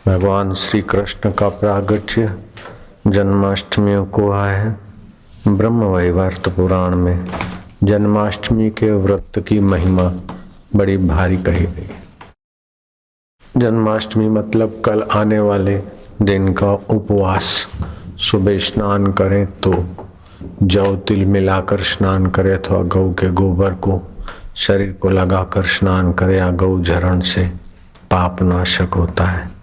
भगवान श्री कृष्ण का प्रागट्य जन्माष्टमी को हुआ है। ब्रह्म वैवर्त पुराण में जन्माष्टमी के व्रत की महिमा बड़ी भारी कही गई। जन्माष्टमी मतलब कल आने वाले दिन का उपवास। सुबह स्नान करें तो जौ तिल मिलाकर स्नान करें अथवा गौ के गोबर को शरीर को लगाकर स्नान करें या गौ झरण से पाप नाशक होता है।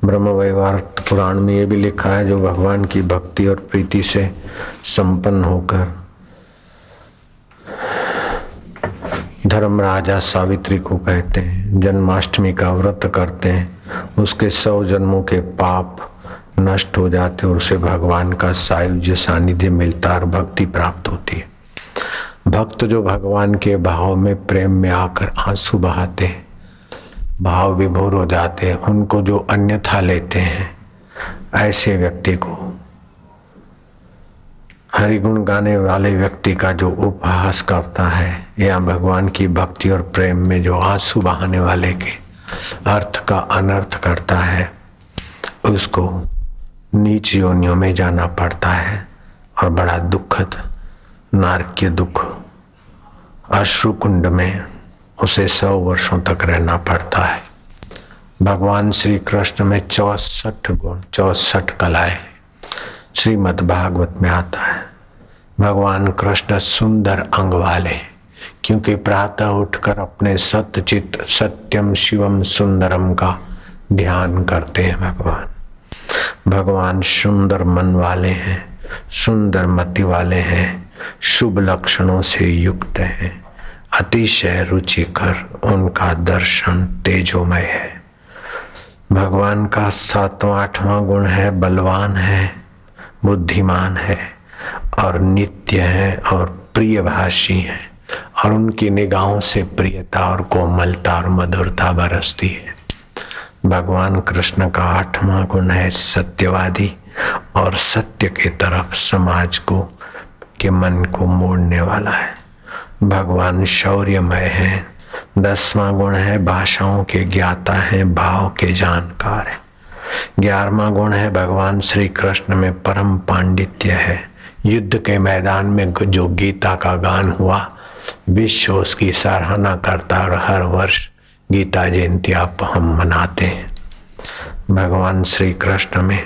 ब्रह्म वैवर्त पुराण में ये भी लिखा है, जो भगवान की भक्ति और प्रीति से संपन्न होकर धर्मराजा सावित्री को कहते हैं जन्माष्टमी का व्रत करते हैं, उसके 100 जन्मों के पाप नष्ट हो जाते और उसे भगवान का सायुज्य सानिध्य मिलता और भक्ति प्राप्त होती है। भक्त जो भगवान के भाव में प्रेम में आकर आंसू बहाते हैं, भाव विभोर हो जाते हैं, उनको जो अन्यथा लेते हैं, ऐसे व्यक्ति को हरिगुण गाने वाले व्यक्ति का जो उपहास करता है या भगवान की भक्ति और प्रेम में जो आंसू बहाने वाले के अर्थ का अनर्थ करता है, उसको नीच योनियों में जाना पड़ता है और बड़ा दुखद नारकीय दुख अश्रु कुंड में उसे 100 वर्षों तक रहना पड़ता है। भगवान श्री कृष्ण में 64 गुण 64 कलाएं श्रीमद् भागवत में आता है। भगवान कृष्ण सुंदर अंग वाले, क्योंकि प्रातः उठकर अपने सत्यचित सत्यम शिवम सुंदरम का ध्यान करते हैं। भगवान सुंदर मन वाले हैं, सुंदर मति वाले हैं, शुभ लक्षणों से युक्त हैं, अतिशय रुचिकर, उनका दर्शन तेजोमय है। भगवान का 7वां 8वां गुण है बलवान है, बुद्धिमान है और नित्य है और प्रियभाषी है, और उनकी निगाहों से प्रियता और कोमलता और मधुरता बरसती है। भगवान कृष्ण का 8वां गुण है सत्यवादी और सत्य के तरफ समाज को के मन को मोड़ने वाला है। भगवान शौर्यमय है। 10वां गुण है भाषाओं के ज्ञाता है, भाव के जानकार है। 11वां गुण है भगवान श्री कृष्ण में परम पांडित्य है। युद्ध के मैदान में जो गीता का गान हुआ, विश्व उसकी सराहना करता और हर वर्ष गीता जयंती आप हम मनाते हैं। भगवान श्री कृष्ण में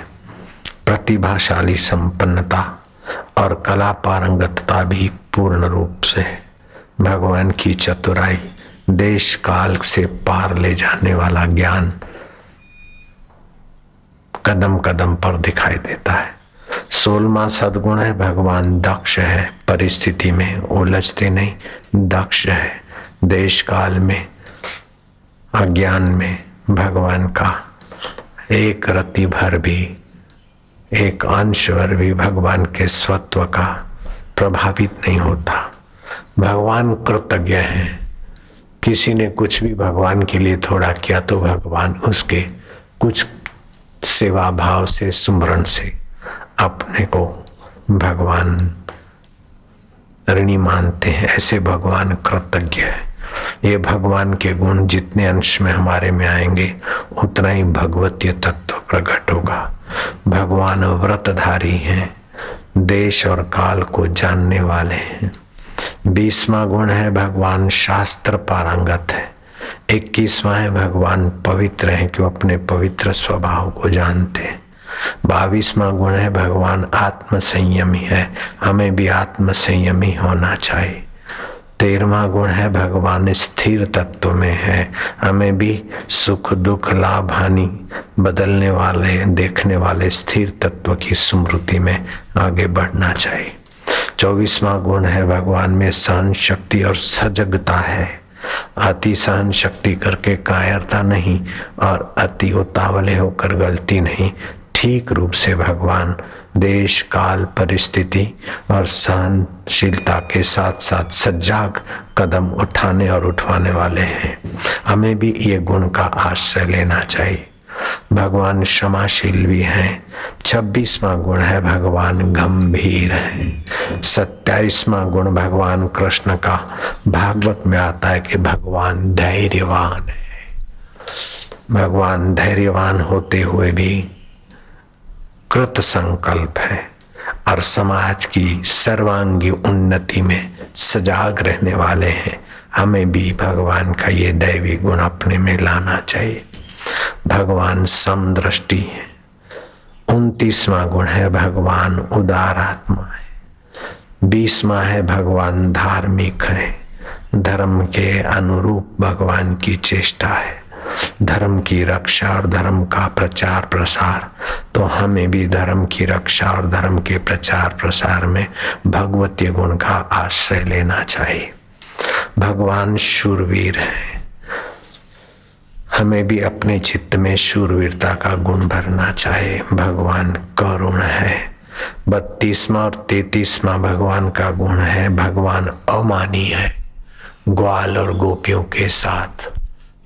प्रतिभाशाली संपन्नता और कला पारंगतता भी पूर्ण रूप से, भगवान की चतुराई, देश काल से पार ले जाने वाला ज्ञान कदम कदम पर दिखाई देता है। 16वां सद्गुण है भगवान दक्ष है, परिस्थिति में उलझते नहीं, दक्ष है। देश काल में अज्ञान में भगवान का एक रति भर भी, एक अंश भर भी भगवान के स्वत्व का प्रभावित नहीं होता। भगवान कृतज्ञ है। किसी ने कुछ भी भगवान के लिए थोड़ा किया तो भगवान उसके कुछ सेवा भाव से, सुमरण से अपने को भगवान ऋणी मानते हैं। ऐसे भगवान कृतज्ञ है। ये भगवान के गुण जितने अंश में हमारे में आएंगे, उतना ही भगवतीय तत्व प्रकट होगा। भगवान व्रतधारी हैं, देश और काल को जानने वाले हैं। 20वां गुण है भगवान शास्त्र पारंगत है। 21वां है भगवान पवित्र है, कि वो अपने पवित्र स्वभाव को जानते हैं। 22वां गुण है भगवान आत्म संयमी है, हमें भी आत्म संयमी होना चाहिए। 13वां गुण है भगवान स्थिर तत्व में है, हमें भी सुख दुख लाभ हानि बदलने वाले देखने वाले स्थिर तत्व की स्मृति में आगे बढ़ना चाहिए। 24वां गुण है भगवान में सहन शक्ति और सजगता है। अति सहन शक्ति करके कायरता नहीं और अति उतावले होकर गलती नहीं। ठीक रूप से भगवान देश काल परिस्थिति और सहनशीलता के साथ साथ सजग कदम उठाने और उठवाने वाले हैं। हमें भी ये गुण का आश्रय लेना चाहिए। भगवान क्षमाशील भी हैं। 26वां गुण है भगवान गंभीर है। 27वां गुण भगवान कृष्ण का भागवत में आता है कि भगवान धैर्यवान है। भगवान धैर्यवान होते हुए भी कृत संकल्प है और समाज की सर्वांगी उन्नति में सजाग रहने वाले हैं। हमें भी भगवान का ये दैवी गुण अपने में लाना चाहिए। भगवान समदृष्टि है। 29वां गुण है भगवान उदार आत्मा है। 20वां है भगवान धार्मिक है। धर्म के अनुरूप भगवान की चेष्टा है, धर्म की रक्षा और धर्म का प्रचार प्रसार। तो हमें भी धर्म की रक्षा और धर्म के प्रचार प्रसार में भगवतीय गुण का आश्रय लेना चाहिए। भगवान शूरवीर है। हमें भी अपने चित्त में शूरवीरता का गुण भरना चाहिए। भगवान करुण है। 32वां और 33वां भगवान का गुण है भगवान अमानी है। ग्वाल और गोपियों के साथ,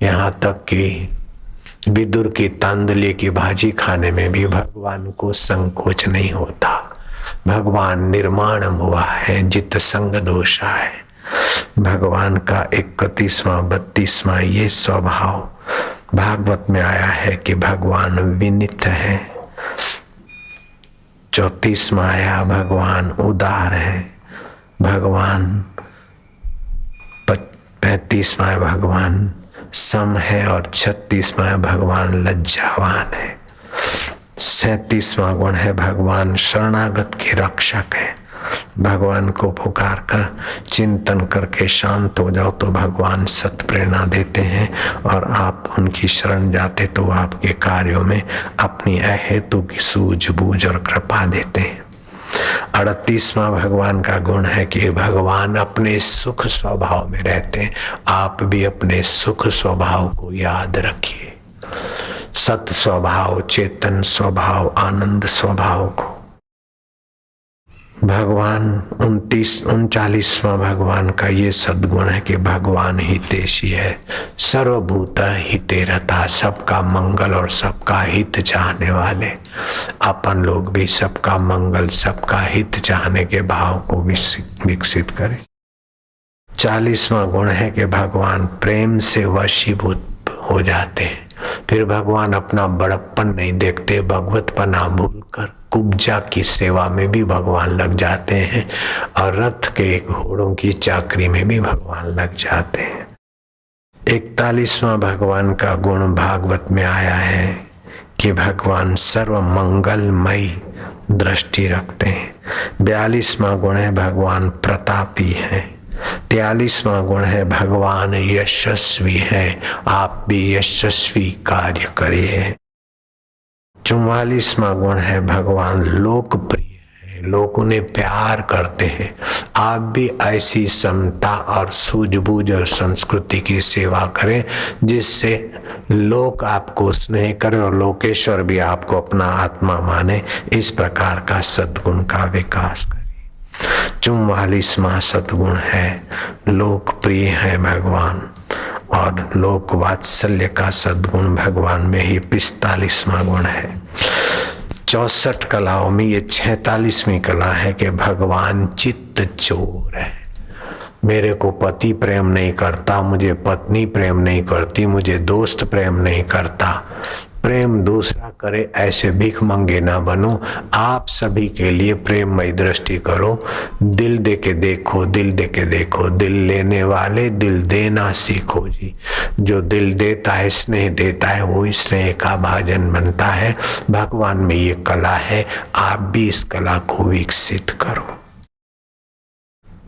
यहाँ तक कि विदुर की तांदुली की भाजी खाने में भी भगवान को संकोच नहीं होता। भगवान निर्माण हुआ है, जित संग दोषा है। भगवान का 31वां 32वां ये स्वभाव भागवत में आया है कि भगवान विनित है। 34वां आया भगवान उदार है। भगवान 35वां भगवान सम है और 36वां भगवान लज्जावान है। 37वां गुण है भगवान शरणागत के रक्षक है। भगवान को पुकार कर चिंतन करके शांत हो जाओ तो भगवान सत प्रेरणा देते हैं और आप उनकी शरण जाते तो आपके कार्यों में अपनी अहेतु की सूझबूझ और कृपा देते हैं। 38वां भगवान का गुण है कि भगवान अपने सुख स्वभाव में रहते हैं। आप भी अपने सुख स्वभाव को याद रखिए। सत स्वभाव, चेतन स्वभाव, आनंद स्वभाव को। भगवान 39वां भगवान का ये सद्गुण है कि भगवान हितैषी है। सर्वभूत हिते रता, सबका मंगल और सबका हित चाहने वाले। अपन लोग भी सबका मंगल, सबका हित चाहने के भाव को विकसित करें। 40वां गुण है कि भगवान प्रेम से वशीभूत हो जाते हैं। फिर भगवान अपना बड़प्पन नहीं देखते, भगवतपना भूलकर कुब्जा की सेवा में भी भगवान लग जाते हैं और रथ के घोड़ों की चाकरी में भी भगवान लग जाते हैं। 41वां भगवान का गुण भागवत में आया है कि भगवान सर्व मंगलमयी दृष्टि रखते हैं। 42वां गुण है भगवान प्रतापी है। 43वां गुण है भगवान यशस्वी है। आप भी यशस्वी कार्य करिए। 44वां गुण है भगवान लोकप्रिय है, लोग उन्हें प्यार करते हैं। आप भी ऐसी समता और सूझबूझ और संस्कृति की सेवा करें जिससे लोग आपको स्नेह करें और लोकेश्वर भी आपको अपना आत्मा माने। इस प्रकार का सद्गुण का विकास करें। 44वां सद्गुण है लोकप्रिय है भगवान और लोक वात्सल्य का सद्गुण भगवान में ही 45वां गुण है। 64 कलाओं में ये 46वीं कला है कि भगवान चित्त चोर है। मेरे को पति प्रेम नहीं करता, मुझे पत्नी प्रेम नहीं करती, मुझे दोस्त प्रेम नहीं करता। प्रेम दूसरा करे ऐसे भिख मंगे ना बनो। आप सभी के लिए प्रेममय दृष्टि करो। दिल दे के देखो, दिल दे के देखो। दिल लेने वाले दिल देना सीखो जी। जो दिल देता है, स्नेह देता है, वो स्नेह का भाजन बनता है। भगवान में ये कला है, आप भी इस कला को विकसित करो।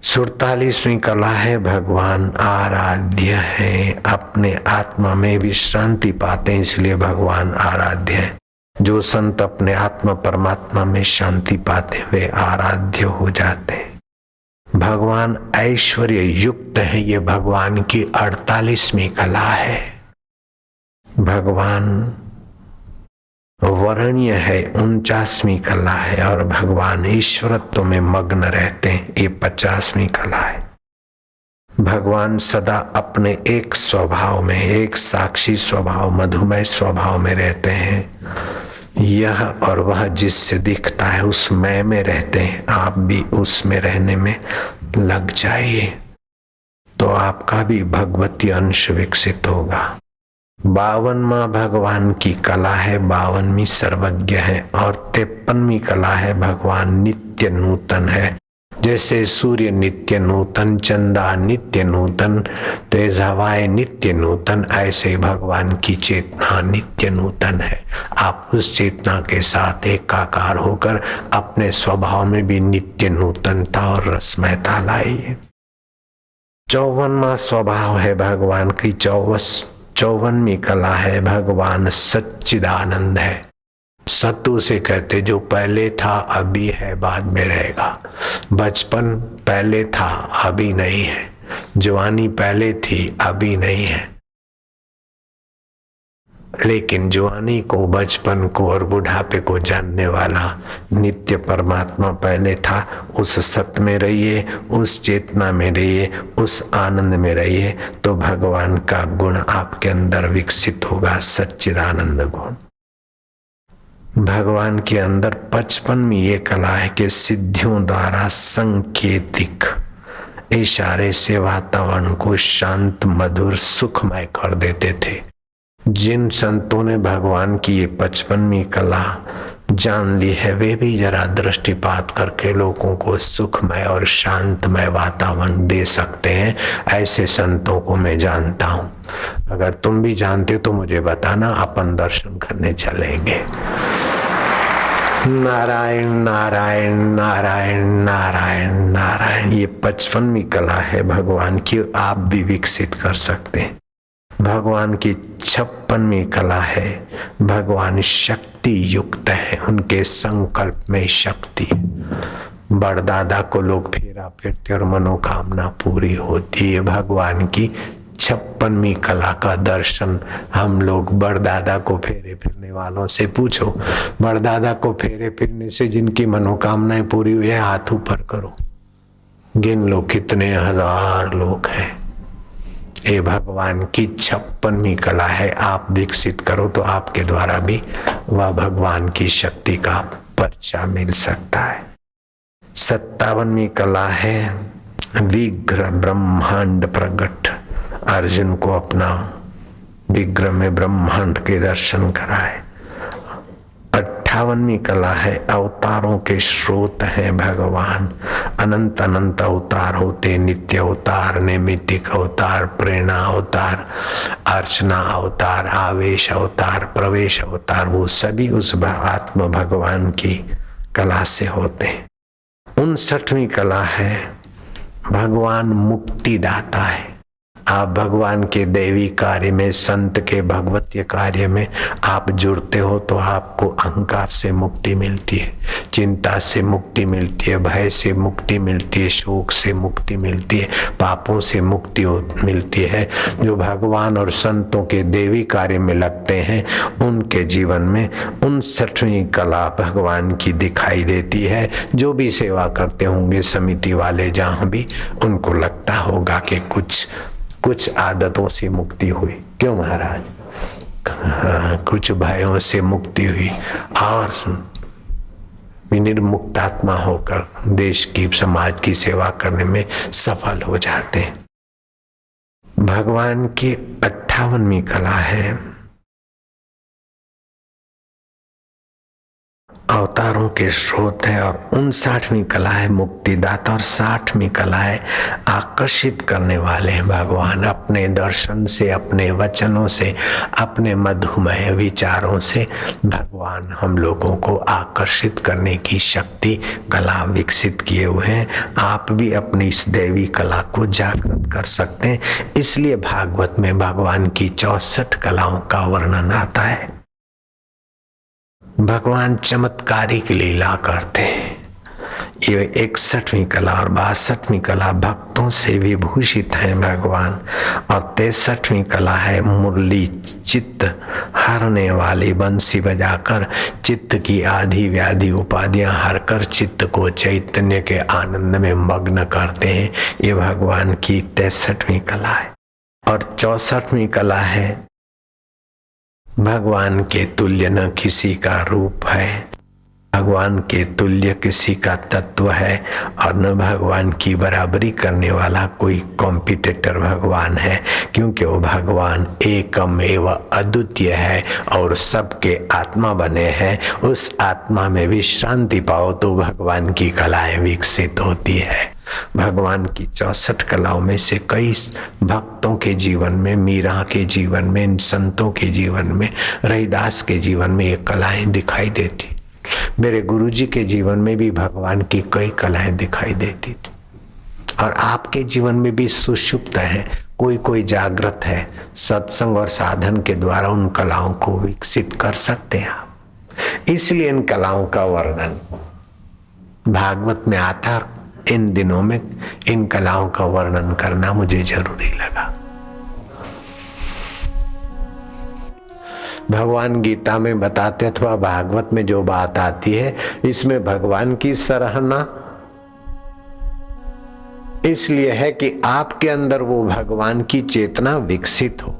47वीं कला है भगवान आराध्य है। अपने आत्मा में विश्रांति पाते हैं, इसलिए भगवान आराध्य है। जो संत अपने आत्मा परमात्मा में शांति पाते वे आराध्य हो जाते हैं। भगवान ऐश्वर्य युक्त है, ये भगवान की 48वीं कला है। भगवान वरणीय है, 49वीं कला है और भगवान ईश्वरत्व में मग्न रहते हैं, ये 50वीं कला है। भगवान सदा अपने एक स्वभाव में, एक साक्षी स्वभाव, मधुमय स्वभाव में रहते हैं। यह और वह जिससे दिखता है उस मैं में रहते हैं। आप भी उसमें रहने में लग जाइए तो आपका भी भगवती अंश विकसित होगा। 52वां भगवान की कला है, 52वीं सर्वज्ञ है और 53वीं कला है भगवान नित्य नूतन है। जैसे सूर्य नित्य नूतन, चंदा नित्य नूतन, तेज हवाएं नित्य नूतन, ऐसे भगवान की चेतना नित्य नूतन है। आप उस चेतना के साथ एकाकार होकर अपने स्वभाव में भी नित्य नूतनता और रसमयता लाइए। 54वां स्वभाव है भगवान की 54वीं कला है भगवान सच्चिदानंद है। सत्तू से कहते जो पहले था अभी है बाद में रहेगा। बचपन पहले था अभी नहीं है, जवानी पहले थी अभी नहीं है, लेकिन जवानी को, बचपन को और बुढ़ापे को जानने वाला नित्य परमात्मा पहले था। उस सत्य में रहिए, उस चेतना में रहिए, उस आनंद में रहिए, तो भगवान का गुण आपके अंदर विकसित होगा, सच्चिदानंद गुण। भगवान के अंदर 55वीं ये कला है कि सिद्धियों द्वारा सांकेतिक इशारे से वातावरण को शांत, मधुर, सुखमय कर देते थे। जिन संतों ने भगवान की ये 55वीं कला जान ली है, वे भी जरा दृष्टिपात करके लोगों को सुखमय और शांतमय वातावरण दे सकते हैं। ऐसे संतों को मैं जानता हूँ। अगर तुम भी जानते तो मुझे बताना, अपन दर्शन करने चलेंगे। नारायण नारायण नारायण नारायण नारायण। ये 55वीं कला है भगवान की, आप भी विकसित कर सकते हैं। भगवान की 56वीं कला है भगवान शक्ति युक्त है, उनके संकल्प में शक्ति। बड़दादा को लोग फेरा फेरते और मनोकामना पूरी होती है। भगवान की 56वीं कला का दर्शन हम लोग बड़दादा को फेरे फिरने वालों से पूछो। बड़दादा को फेरे फिरने से जिनकी मनोकामनाएं पूरी हुई है, हाथ ऊपर करो, गिन लो कितने हजार लोग हैं। ये भगवान की 56वीं कला है। आप विकसित करो तो आपके द्वारा भी वह भगवान की शक्ति का पर्चा मिल सकता है। 57वीं कला है विग्रह ब्रह्मांड प्रकट। अर्जुन को अपना विग्रह में ब्रह्मांड के दर्शन कराए। 58वीं कला है अवतारों के स्रोत हैं भगवान। अनंत अनंत अवतार होते, नित्य अवतार, नैमित्तिक अवतार, प्रेरणा अवतार, अर्चना अवतार, आवेश अवतार, प्रवेश अवतार, वो सभी उस आत्म भगवान की कला से होते हैं। 59वीं कला है भगवान मुक्तिदाता है। आप भगवान के दैवी कार्य में, संत के भगवतीय कार्य में आप जुड़ते हो तो आपको अहंकार से मुक्ति मिलती है, चिंता से मुक्ति मिलती है, भय से मुक्ति मिलती है, शोक से मुक्ति मिलती है, पापों से मुक्ति मिलती है। जो भगवान और संतों के दैवी कार्य में लगते हैं उनके जीवन में 59वीं कला भगवान की दिखाई देती है। जो भी सेवा करते होंगे समिति वाले, जहाँ भी, उनको लगता होगा कि कुछ आदतों से मुक्ति हुई। क्यों महाराज? कुछ भयों से मुक्ति हुई और निर्मुक्तात्मा होकर देश की, समाज की सेवा करने में सफल हो जाते हैं। भगवान की 58वीं कला है अवतारों के स्रोत है और 59वीं कला है मुक्तिदाता और 60वीं कला है आकर्षित करने वाले हैं भगवान। अपने दर्शन से, अपने वचनों से, अपने मधुमय विचारों से भगवान हम लोगों को आकर्षित करने की शक्ति, कला विकसित किए हुए हैं। आप भी अपनी इस दैवी कला को जागृत कर सकते हैं। इसलिए भागवत में भगवान की 64 कलाओं का वर्णन आता है। भगवान चमत्कारिक लीला करते हैं। ये 61वीं कला और 62वीं कला भक्तों से विभूषित है भगवान। और 63वीं कला है मुरली चित्त हरने वाली, बंसी बजाकर चित्त की आधी व्याधि उपाधियां हरकर चित्त को चैतन्य के आनंद में मग्न करते हैं। ये भगवान की 63वीं कला है। और 64वीं कला है भगवान के तुल्य न किसी का रूप है। भगवान के तुल्य किसी का तत्व है और न भगवान की बराबरी करने वाला कोई कॉम्पिटिटर भगवान है, क्योंकि वो भगवान एकम एवं अद्वितीय है और सबके आत्मा बने हैं। उस आत्मा में विश्रांति पाओ तो भगवान की कलाएं विकसित होती है। भगवान की 64 कलाओं में से कई भक्तों के जीवन में, मीरा के जीवन में, संतों के जीवन में, रहीदास के जीवन में ये कलाएं दिखाई देती। मेरे गुरुजी के जीवन में भी भगवान की कई कलाएं दिखाई देती थी और आपके जीवन में भी सुषुप्त है, कोई कोई जागृत है। सत्संग और साधन के द्वारा उन कलाओं को विकसित कर सकते हैं आप। इसलिए इन कलाओं का वर्णन भागवत में आता। इन दिनों में इन कलाओं का वर्णन करना मुझे जरूरी लगा। भगवान गीता में बताते अथवा भागवत में जो बात आती है, इसमें भगवान की सराहना इसलिए है कि आपके अंदर वो भगवान की चेतना विकसित हो।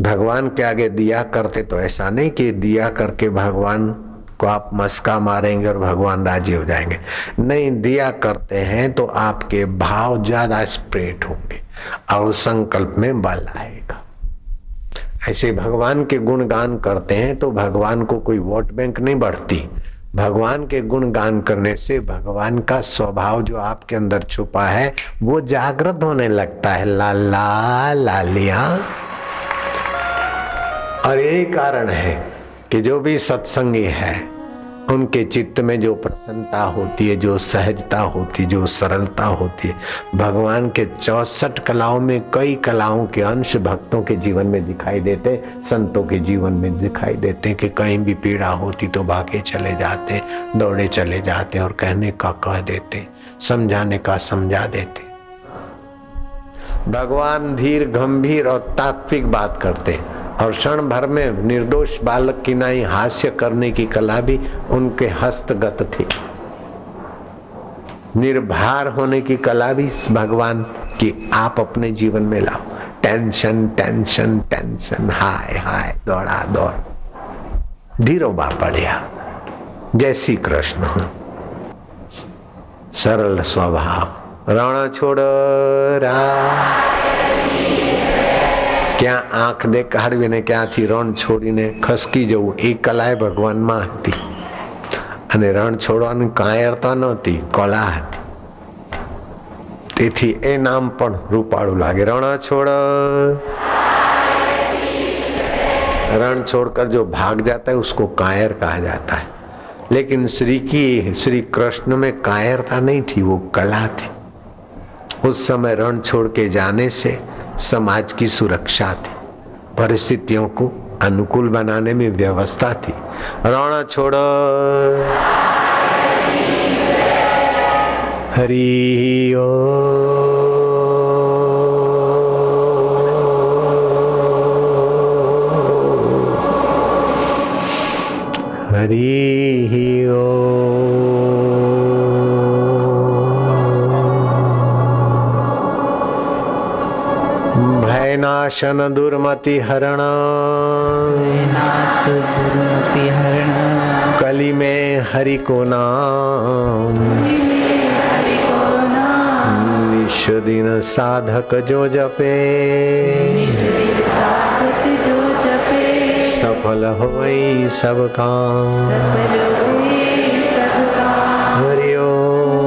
भगवान के आगे दिया करते तो ऐसा नहीं कि दिया करके भगवान को आप मस्का मारेंगे और भगवान राजी हो जाएंगे। नहीं, दिया करते हैं तो आपके भाव ज्यादा स्प्रेड होंगे और संकल्प में बल आएगा। ऐसे भगवान के गुणगान करते हैं तो भगवान को कोई वोट बैंक नहीं बढ़ती। भगवान के गुणगान करने से भगवान का स्वभाव जो आपके अंदर छुपा है वो जागृत होने लगता है। लाला लालिया। और यही कारण है कि जो भी सत्संगी है उनके चित्त में जो प्रसन्नता होती है, जो सहजता होती, जो सरलता होती है, भगवान के 64 कलाओं में कई कलाओं के अंश भक्तों के जीवन में दिखाई देते, संतों के जीवन में दिखाई देते कि कहीं भी पीड़ा होती तो भागे चले जाते, दौड़े चले जाते और कहने का कह देते, समझाने का समझा देते। भगवान धीर गंभीर और तात्विक बात करते और क्षण भर में निर्दोष बालक की नाई हास्य करने की कला भी उनके हस्तगत थी। निर्भर होने की कला भी भगवान की आप अपने जीवन में लाओ। टेंशन टेंशन टेंशन, हाय हाय, दौड़ा दौड़, धीरोबा पड़िया। जय श्री कृष्ण। सरल स्वभाव। रण छोड़ रा क्या आंख दे काढ़वी ने क्यांથી રણ છોડીને ખસકી જવું, એ કલાએ ભગવાનમાં હતી અને રણ છોડવાની કાયરતા નહોતી, કલા હતી। તેથી એ નામ પણ રૂપાળું લાગે। રણ છોડ। रण छोड़कर जो भाग जाता है उसको कायर कहा जाता है, लेकिन श्री कृष्ण में कायरता नहीं थी, वो कला थी। उस समय रण छोड़ के जाने से समाज की सुरक्षा थी, परिस्थितियों को अनुकूल बनाने में व्यवस्था थी। रण छोड़। हरि ओ हरि ओ। भयनाशन दुर्मति हरण, नाश दुर्मति हरण, कली में हरि को नाम, निश दिन साधक जो जपे, साधक जो जपे, सफल होई सब काम, सफल होई सब काम। हरि ओम।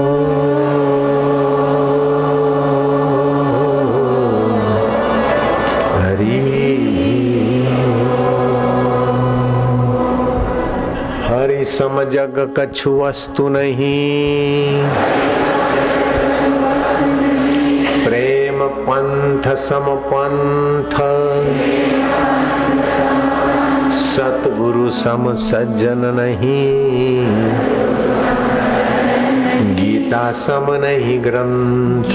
हरि सम जग कछु वस्तु नहीं, प्रेम पंथ सम पंथ, सतगुरु सम सज्जन नहीं, गीता सम नहीं ग्रंथ।